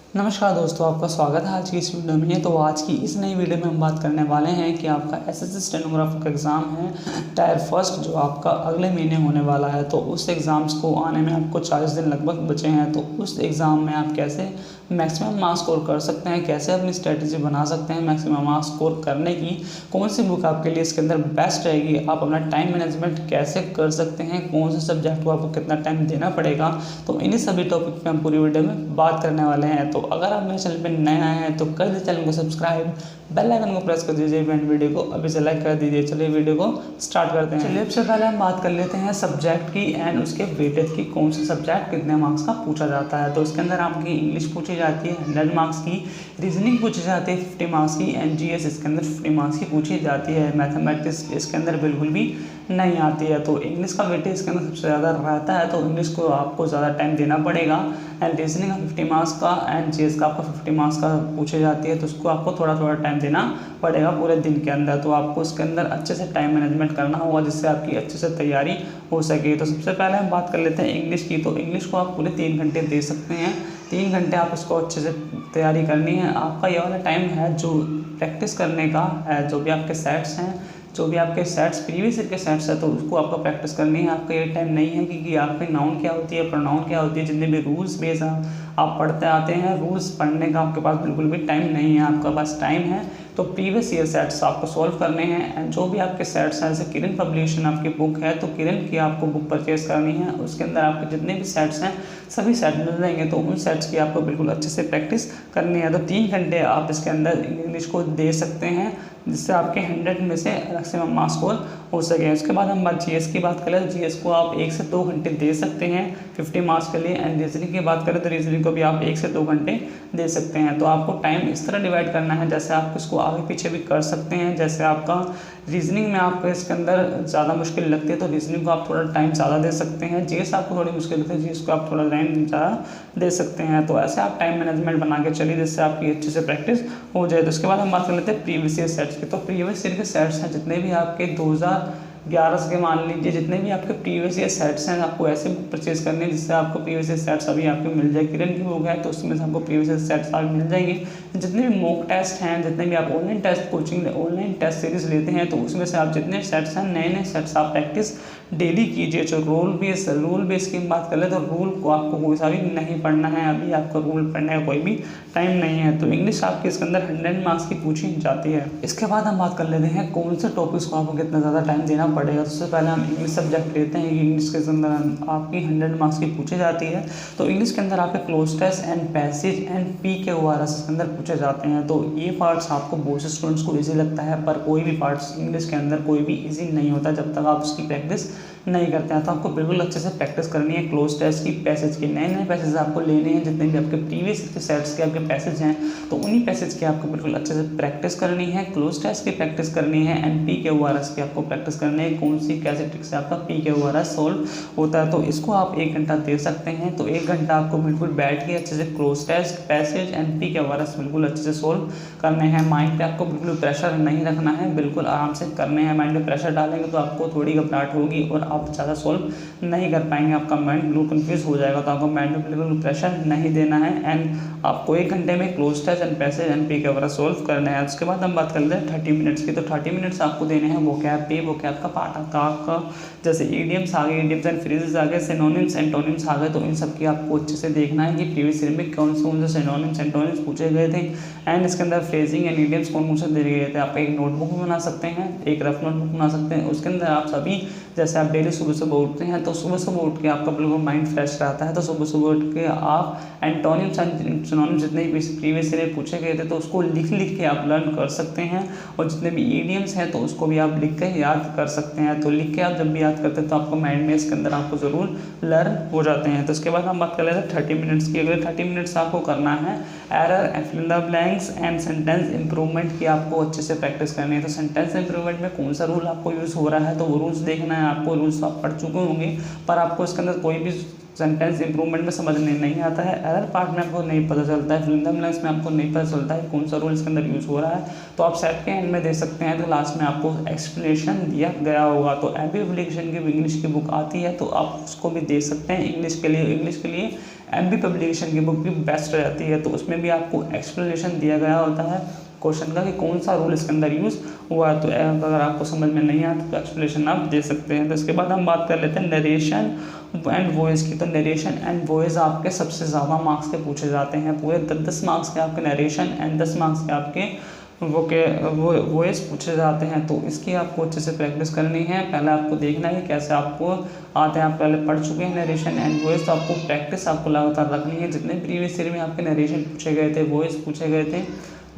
नमस्कार दोस्तों, आपका स्वागत है आज की इस वीडियो में। तो आज की इस नई वीडियो में हम बात करने वाले हैं कि आपका एसएससी स्टेनोग्राफर का एग्ज़ाम है टायर फर्स्ट, जो आपका अगले महीने होने वाला है। तो उस एग्ज़ाम्स को आने में आपको 40 दिन लगभग बचे हैं। तो उस एग्ज़ाम में आप कैसे मैक्सिमम मार्क्स स्कोर कर सकते हैं, कैसे अपनी स्ट्रेटजी बना सकते हैं मैक्सिमम मार्क्स स्कोर करने की, कौन सी बुक आपके लिए इसके अंदर बेस्ट रहेगी, आप अपना टाइम मैनेजमेंट कैसे कर सकते हैं, कौन से सब्जेक्ट को आपको कितना टाइम देना पड़ेगा, तो इन्हीं सभी टॉपिक पे हम पूरी वीडियो में बात करने वाले हैं। तो अगर आप मेरे चैनल पर नए आए हैं तो कर दीजिए चैनल को सब्सक्राइब, बेल आइकन को प्रेस कर दीजिए एंड वीडियो को अभी से लाइक कर दीजिए। चलिए वीडियो को स्टार्ट करते हैं। चलिए सबसे पहले हम बात कर लेते हैं सब्जेक्ट की एंड उसके वेटेज की, कौन सा सब्जेक्ट कितने मार्क्स का पूछा जाता है। तो इसके अंदर आपकी इंग्लिश पूछी जाती है 100 मार्क्स की, रीजनिंग पूछी जाती है 50 मार्क्स की, एंड जीएस इसके अंदर 50 मार्क्स की पूछी जाती है। मैथमेटिक्स इसके अंदर बिल्कुल भी नहीं आती है। तो इंग्लिश का वेटेज इसके अंदर सबसे ज़्यादा रहता है, तो इंग्लिश को आपको ज़्यादा टाइम देना पड़ेगा। एंड रीजनिंग का 50 मार्क्स का एंड जीएस का आपका 50 मार्क्स का पूछी जाती है, तो उसको आपको थोड़ा थोड़ा टाइम देना पड़ेगा पूरे दिन के अंदर। तो आपको उसके अंदर अच्छे से टाइम मैनेजमेंट करना होगा जिससे आपकी अच्छे से तैयारी हो सके। तो सबसे पहले हम बात कर लेते हैं इंग्लिश की। तो इंग्लिश को आप पूरे 3 घंटे दे सकते हैं। 3 घंटे आप इसको अच्छे से तैयारी करनी है। आपका ये वाला टाइम है जो प्रैक्टिस करने का है, जो भी आपके सेट्स हैं, जो भी आपके सेट्स प्रीवियस ईयर के सेट्स है, तो उसको आपको प्रैक्टिस करनी है। आपका ये टाइम नहीं है कि आपके नाउन क्या होती है, प्रोनाउन क्या होती है, जितने भी रूल्स बेस आप पढ़ते आते हैं, रूल्स पढ़ने का आपके पास बिल्कुल भी टाइम नहीं है। आपके पास टाइम है तो प्रीवियस ईयर सेट्स आपको सॉल्व करने हैं। एंड जो भी आपके सेट्स हैं, जैसे किरण पब्लिकेशन आपकी बुक है तो किरण की आपको बुक परचेज करनी है। उसके अंदर आपके जितने भी सेट्स हैं सभी सेट मिल जाएंगे, तो उन सेट्स की आपको बिल्कुल अच्छे से प्रैक्टिस करनी है। तो 3 घंटे आप इसके अंदर इंग्लिश को दे सकते हैं जिससे आपके 100 में से मैक्सिमम मार्क्स स्कोर हो सके। उसके बाद हम बात जीएस की बात करें तो जीएस को आप 1 से 2 घंटे दे सकते हैं 50 मार्क्स के लिए। एंड रीजनिंग की बात करें तो रीजनिंग को भी आप 1 से 2 घंटे दे सकते हैं। तो आपको टाइम इस तरह डिवाइड करना है, जैसे आप इसको आगे पीछे भी कर सकते हैं। जैसे आपका रीजनिंग में आपको इसके अंदर ज़्यादा मुश्किल लगती है तो रीजनिंग को आप थोड़ा टाइम ज़्यादा दे सकते हैं। जीएस आपको थोड़ी मुश्किल लगती है, जीएस को आप थोड़ा टाइम ज़्यादा दे सकते हैं। तो ऐसे आप टाइम मैनेजमेंट बना के चलिए जिससे आपकी अच्छे से प्रैक्टिस हो जाए। तो उसके बाद हम बात कर लेते हैं प्रीवियस ईयर सेट्स की। तो प्रीवियस ईयर के सेट्स हैं जितने भी आपके 2011 के, मान लीजिए जितने भी आपके प्रीवियस ईयर सेट्स हैं, आपको ऐसे बुक परचेज करने हैं जिससे आपको प्रीवियस ईयर सेट्स अभी आपको मिल जाए। किरण की बुक है तो उसमें से आपको प्रीवियस ईयर सेट्स आप मिल जाएंगे। जितने भी मॉक टेस्ट हैं, जितने भी आप online test coaching online test series लेते हैं, तो उसमें से आप जितने सेट्स हैं नए नए सेट्स आप प्रैक्टिस डेली कीजिए। जो रूल बेस की बात कर ले तो रूल को आपको कोई सा भी नहीं पढ़ना है, अभी आपको रूल पढ़ने का कोई भी टाइम नहीं है। तो इंग्लिश आपके इसके अंदर 100 मार्क्स की पूछी जाती है। इसके बाद हम बात कर लेते हैं कौन से टॉपिक्स को आपको कितना ज़्यादा टाइम देना पड़ेगा। तो सबसे पहले हम इंग्लिश सब्जेक्ट लेते हैं। इंग्लिश के अंदर आपकी 100 मार्क्स की पूछी जाती है। तो इंग्लिश के अंदर आपके cloze test and passage and PQRS इसके अंदर पूछे जाते हैं। तो ये पार्ट्स आपको बहुत से स्टूडेंट्स को ईजी लगता है, पर कोई भी पार्ट्स इंग्लिश के अंदर कोई भी ईजी नहीं होता जब तक आप उसकी प्रैक्टिस नहीं करते हैं। तो आपको बिल्कुल अच्छे से प्रैक्टिस करनी है क्लोज टेस्ट की, पैसेज की। नए नए पैसेज आपको लेने हैं, जितने भी आपके प्रीवियस के सेट्स के आपके पैसेज हैं तो उन्हीं पैसेज की आपको बिल्कुल अच्छे से प्रैक्टिस करनी है। क्लोज टेस्ट की प्रैक्टिस करनी है एंड PQRS की आपको प्रैक्टिस करनी है। कौन सी कैसे ट्रिक से आपका PQRS सोल्व होता है, तो इसको आप 1 घंटा दे सकते हैं। तो 1 घंटा आपको बिल्कुल बैठ के अच्छे से cloze test, passage and PQRS बिल्कुल अच्छे से सोल्व करने हैं। माइंड पे आपको बिल्कुल प्रेशर नहीं रखना है, बिल्कुल आराम से करने हैं। माइंड पे प्रेशर डालेंगे तो आपको थोड़ी घबराहट होगी और आप ज़्यादा सोल्व नहीं कर पाएंगे, आपका माइंड बिल्कुल कंफ्यूज हो जाएगा। तो आपको माइंड में बिल्कुल प्रेशर नहीं देना है एंड आपको 1 घंटे में cloze test and passage and PQRS solve करना है। उसके बाद हम बात कर लेते हैं 30 मिनट्स की। तो 30 मिनट्स आपको देने हैं वोकैब पे, वोकैब का पार्ट आपका जैसे ईडियम्स आ गए, ईडियम्स एंड फ्रेजेस आ गए, सिनोनिम्स एंटोनिम्स आ गए। तो इन सब की आपको अच्छे से देखना है कि प्रीवियस ईयर में कौन से सिनोनिम्स एंटोनिम्स पूछे गए थे एंड इसके अंदर फ्रेजिंग एंड ईडियम्स कौन से दिए गए थे। आप एक नोटबुक बना सकते हैं, एक रफ नोटबुक बना सकते हैं। उसके अंदर आप सभी, जैसे आप डेली सुबह सुबह उठते हैं तो सुबह सुबह उठ के आपका बिल्कुल माइंड फ्रेश रहता है, तो सुबह सुबह उठ के आप एंटोनिम्स एंड सिनोनिम्स जितने भी प्रीवियस ईयर पूछे गए थे तो उसको लिख के आप लर्न कर सकते हैं। और जितने भी ईडियम्स हैं तो उसको भी आप लिख के याद कर सकते हैं। तो लिख के आप जब भी याद करते हैं तो आपको माइंड में इसके अंदर आपको ज़रूर लर्न हो जाते हैं। तो उसके बाद हम बात कर लेते हैं 30 मिनट्स की। अगले 30 मिनट्स आपको करना है error, fill in the blanks and sentence improvement की आपको अच्छे से प्रैक्टिस करनी है। तो सेंटेंस इंप्रूवमेंट में कौन सा रूल आपको यूज़ हो रहा है, तो वो रूल्स देखना है आपको। रूल्स आप पढ़ चुके होंगे पर आपको इसके अंदर कोई भी सेंटेंस इंप्रूवमेंट में समझने नहीं आता है, एरर पार्ट में आपको नहीं पता चलता है, फिल इन द ब्लैंक्स में आपको नहीं पता चलता है कौन सा रूल इसके अंदर यूज़ हो रहा है, तो आप सेट के एंड में देख सकते हैं तो लास्ट में आपको एक्सप्लेनेशन दिया गया होगा। तो एमपी पब्लिकेशन की इंग्लिश की बुक आती है तो आप उसको भी देख सकते हैं। इंग्लिश के लिए एमपी पब्लिकेशन की बुक भी बेस्ट रहती है, तो उसमें भी आपको एक्सप्लेनेशन दिया गया होता है क्वेश्चन का कि कौन सा रूल इसके अंदर यूज़ हुआ है। तो अगर आपको समझ में नहीं आता तो एक्सप्लेनेशन आप दे सकते हैं। तो इसके बाद हम बात कर लेते हैं नरेशन एंड वॉइस की। तो नरेशन एंड वॉइस आपके सबसे ज़्यादा मार्क्स के पूछे जाते हैं, पूरे 10 मार्क्स के आपके नरेशन एंड 10 मार्क्स के आपके वो वॉइस पूछे जाते हैं। तो इसकी आपको अच्छे से प्रैक्टिस करनी है। पहले आपको देखना है कैसे आपको आते हैं, आप पहले पढ़ चुके हैं नरेशन एंड वॉइस, तो आपको प्रैक्टिस आपको लगातार रखनी है। जितने प्रीवियस ईयर में आपके नरेशन पूछे गए थे, वॉइस पूछे गए थे,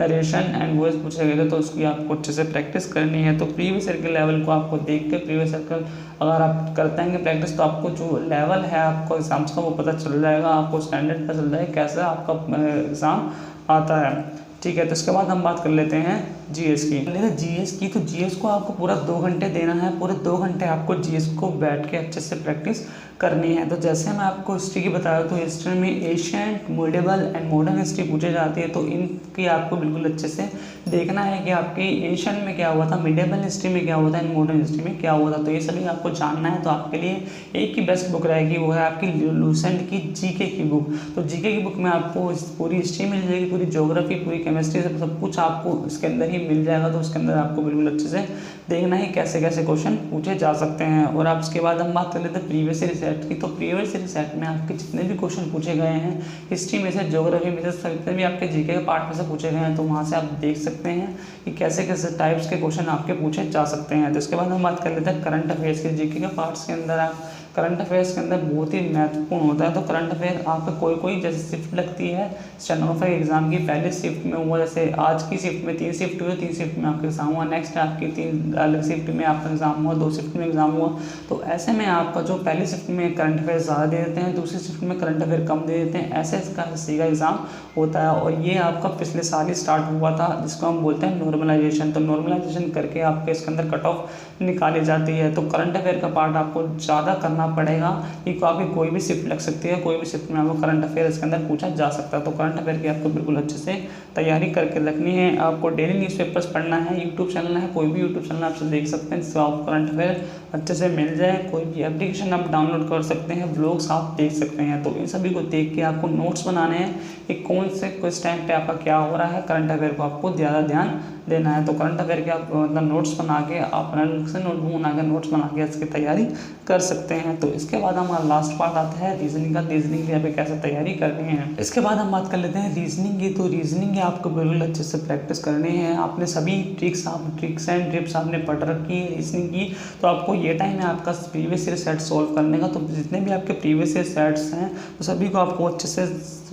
नरेशन एंड वॉइस पूछे गए थे, तो उसकी आपको अच्छे से प्रैक्टिस करनी है। तो प्रीवियस ईयर के लेवल को आपको देख के प्रीवियस ईयर का अगर आप करते हैं प्रैक्टिस तो आपको जो लेवल है आपको एग्जाम्स का वो पता चल जाएगा, आपको स्टैंडर्ड पता चल जाएगा कैसे आपका एग्ज़ाम आता है। ठीक है, तो इसके बाद हम बात कर लेते हैं जीएस की। जीएस की, तो जीएस को आपको पूरा 2 घंटे देना है, पूरे 2 घंटे आपको जीएस को बैठ के अच्छे से प्रैक्टिस करनी है। तो जैसे मैं आपको हिस्ट्री की बताया तो हिस्ट्री में ancient, medieval and modern history पूछी जाती है, तो इनकी आपको बिल्कुल अच्छे से देखना है कि आपकी एशियंट में क्या हुआ था, मिडिवल हिस्ट्री में क्या हुआ था एंड मॉडर्न हिस्ट्री में क्या हुआ था। तो ये सभी आपको जानना है। तो आपके लिए एक ही बेस्ट बुक रहेगी, वो है आपकी लूसेंट की जीके की बुक। तो जीके की बुक में आपको पूरी हिस्ट्री मिल जाएगी, पूरी ज्योग्राफी, पूरी केमिस्ट्री, सब कुछ आपको इसके अंदर ही मिल जाएगा। तो उसके अंदर आपको बिल्कुल अच्छे से देखना है कैसे कैसे क्वेश्चन पूछे जा सकते हैं। और आप इसके बाद हम बात कर लेते हैं प्रीवियस ईयर सेट की। तो प्रीवियस ईयर सेट में आपके जितने भी क्वेश्चन पूछे गए हैं हिस्ट्री में से, ज्योग्राफी में से, जितने भी आपके जीके के पार्ट में से पूछे गए हैं, तो वहाँ से आप देख सकते हैं कि कैसे कैसे टाइप्स के क्वेश्चन आपके पूछे जा सकते हैं। तो इसके बाद हम बात कर लेते हैं करंट अफेयर्स के। जीके के पार्ट्स के अंदर आप करंट अफेयर्स के अंदर बहुत ही महत्वपूर्ण होता है। तो करंट अफेयर आपका कोई जैसे शिफ्ट लगती है स्टेनोग्राफर एग्जाम की, पहले शिफ्ट में हुआ, जैसे आज की शिफ्ट में 3 शिफ्ट हुई, 3 शिफ्ट में आपका एग्जाम हुआ, नेक्स्ट आपकी 3 अलग शिफ्ट में आपका एग्जाम हुआ, 2 शिफ्ट में एग्जाम हुआ। तो ऐसे में आपका जो पहली शिफ्ट में करंट अफेयर ज़्यादा दे देते हैं, दूसरी शिफ्ट में करंट अफेयर कम दे देते हैं, ऐसे इसका एसएससी का एग्जाम होता है। और ये आपका पिछले साल ही स्टार्ट हुआ था, जिसको हम बोलते हैं नॉर्मलाइजेशन। तो नॉर्मलाइजेशन करके आपके इसके अंदर कट ऑफ निकाली जाती है। तो करंट अफेयर का पार्ट आपको ज़्यादा करना पड़ेगा, कि आपकी कोई भी शिफ्ट लग सकती है, कोई भी शिफ्ट में आपको करंट अफेयर इसके अंदर पूछा जा सकता है। तो करंट अफेयर की आपको बिल्कुल अच्छे से तैयारी करके रखनी है। आपको डेली न्यूज़पेपर्स पढ़ना है, यूट्यूब चैनल है, कोई भी यूट्यूब चैनल आपसे देख सकते हैं जिससे आपको करंट अफेयर अच्छे से मिल जाए। कोई भी एप्लीकेशन आप डाउनलोड कर सकते हैं, ब्लॉग्स आप देख सकते हैं। तो इन सभी को देख के आपको नोट्स बनाने हैं कि कौन से किस टाइम पे आपका क्या हो रहा है, करंट अफेयर को आपको ज़्यादा ध्यान देना है। तो करंट अफेयर के आप मतलब नोट्स बना के आप अलग से नोटबुक बना के नोट्स बना के इसकी तैयारी कर सकते हैं। तो इसके बाद हमारा लास्ट पार्ट आता है रीजनिंग का। रीजनिंग की पे कैसे तैयारी करनी है, इसके बाद हम बात कर लेते हैं रीजनिंग की। तो रीजनिंग की आपको बिल्कुल अच्छे से प्रैक्टिस करनी है। आपने सभी ट्रिक्स एंड टिप्स आपने पढ़ रखी है रीजनिंग की, तो आपको ये टाइम है आपका प्रीवियस ईयर सेट सॉल्व करने का। तो जितने भी आपके प्रीवियस ईयर सेट्स हैं तो सभी को आपको अच्छे से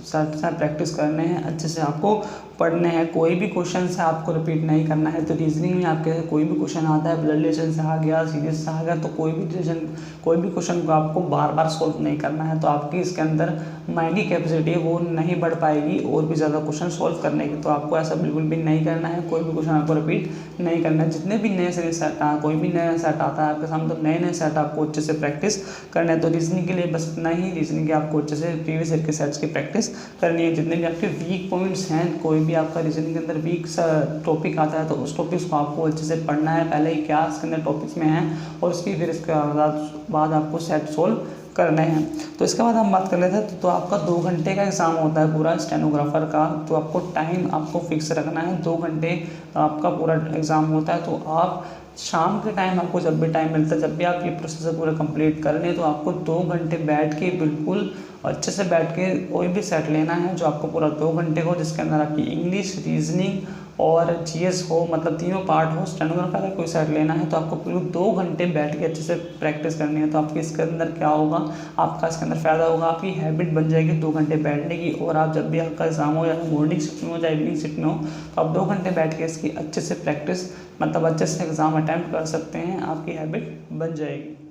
प्रैक्टिस करने हैं, अच्छे से आपको पढ़ने हैं। कोई भी क्वेश्चन से आपको रिपीट नहीं करना है। तो रीजनिंग में आपके कोई भी क्वेश्चन आता है, ब्लड रिलेशन से आ गया, सीरीज से आ गया, तो कोई भी क्वेश्चन को आपको बार बार सॉल्व नहीं करना है। तो आपकी इसके अंदर माइंड की कैपेसिटी है वो नहीं बढ़ पाएगी और भी ज़्यादा क्वेश्चन सॉल्व करने की। तो आपको ऐसा बिल्कुल भी नहीं करना है, कोई भी क्वेश्चन आपको रिपीट नहीं करना है। जितने भी नए से सेट कोई भी नया सेट आता है आपके सामने, तो नए सेट आपको अच्छे से प्रैक्टिस करना है। तो रीजनिंग के लिए बस इतना ही। रीजनिंग के आपको अच्छे से प्रीवियस ईयर के सेट्स की प्रैक्टिस करनी है। जितने भी आपके वीक पॉइंट्स हैं, कोई भी आपका रीजनिंग के अंदर वीक सा टॉपिक आता है तो उस टॉपिक्स को आपको अच्छे से पढ़ना है, पहले ही क्या इसके अंदर टॉपिक्स में हैं और उसकी फिर इसके बाद आपको सेट सोल्व करने हैं। तो इसके बाद हम बात कर लेते हैं तो आपका 2 घंटे का एग्ज़ाम होता है पूरा स्टेनोग्राफर का। तो आपको टाइम आपको फिक्स रखना है, 2 घंटे आपका पूरा एग्ज़ाम होता है। तो आप शाम के टाइम आपको जब भी टाइम मिलता है, जब भी आप ये प्रोसेस पूरा कंप्लीट कर लें, तो आपको 2 घंटे बैठ के बिल्कुल अच्छे से बैठ के कोई भी सेट लेना है जो आपको पूरा 2 घंटे हो, जिसके अंदर आपकी इंग्लिश, रीजनिंग और जीएस हो, मतलब तीनों पार्ट हो। स्टेनोग्राफर का कोई सेट लेना है तो आपको पूरे 2 घंटे बैठ के अच्छे से प्रैक्टिस करनी है। तो आपकी इसके अंदर क्या होगा, आपका इसके अंदर फ़ायदा होगा, आपकी हैबिट बन जाएगी 2 घंटे बैठने की। और आप जब भी आपका एग्जाम हो, या मॉर्निंग शिफ्ट में हो या इवनिंग शिफ्ट में हो, तो आप 2 घंटे बैठ के इसकी अच्छे से प्रैक्टिस मतलब अच्छे से एग्ज़ाम अटैम्प्ट कर सकते हैं, आपकी हैबिट बन जाएगी।